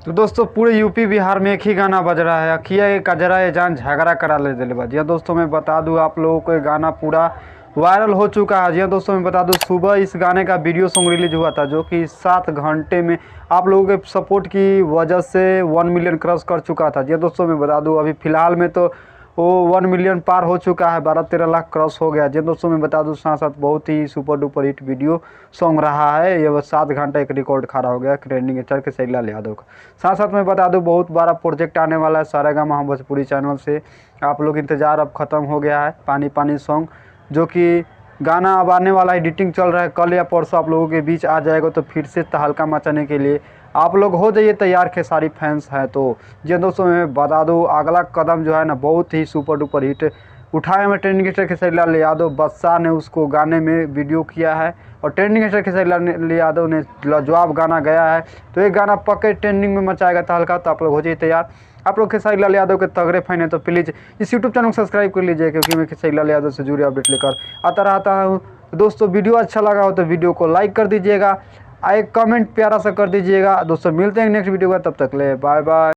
तो दोस्तों पूरे यूपी बिहार में एक ही गाना बज रहा है, अखिया ये कजरा ये जान झगड़ा करा ले दिल बा। जी हाँ दोस्तों, मैं बता दूं आप लोगों को ये गाना पूरा वायरल हो चुका है। जी हाँ दोस्तों, मैं बता दूं सुबह इस गाने का वीडियो सॉन्ग रिलीज हुआ था, जो कि 7 घंटे में आप लोगों के सपोर्ट की वजह से 1 मिलियन क्रॉस कर चुका था। जी हाँ दोस्तों, मैं बता दूं अभी फिलहाल में तो वो 1 मिलियन पार हो चुका है, 12-13 लाख क्रॉस हो गया। जी दोस्तों, मैं बता दूं साथ साथ बहुत ही super duper hit video song रहा है। ये 7 घंटा एक रिकॉर्ड खड़ा हो गया ट्रेंडिंग स्टार खेसारी लाल यादव का। साथ साथ मैं बता दूं बहुत बड़ा प्रोजेक्ट आने वाला है सारेगामा भोजपुरी चैनल से। आप लोग इंतज़ार अब ख़त्म हो गया है। पानी पानी सॉन्ग, जो कि गाना अब आने वाला, एडिटिंग चल रहा है, कल या परसों आप लोगों के बीच आ जाएगा। तो फिर से तहलका मचाने के लिए आप लोग हो जाइए तैयार, खेसारी फैंस हैं तो। जी दोस्तों, मैं बता दूं अगला कदम जो है ना बहुत ही सुपर डुपर हिट उठाए में ट्रेंडिंग स्टार खेसारी लाल यादव। बादशाह ने उसको गाने में वीडियो किया है और ट्रेंडिंग स्टार खेसारी लाल यादव ने लाजवाब गाना गाया है। तो ये गाना पक्के ट्रेंडिंग में मचाएगा तहलका। तो आप लोग हो जाइए तैयार। आप लोग खेसारी लाल यादव के तगड़े फैन हैं तो प्लीज़ इस यूट्यूब चैनल को सब्सक्राइब कर लीजिए, क्योंकि मैं खेसारी लाल यादव से जुड़े अपडेट लेकर आता रहता हूँ। दोस्तों वीडियो अच्छा लगा हो तो वीडियो को लाइक कर दीजिएगा, एक कमेंट प्यारा सा कर दीजिएगा। दोस्तों मिलते हैं नेक्स्ट वीडियो का, तब तक ले बाय बाय।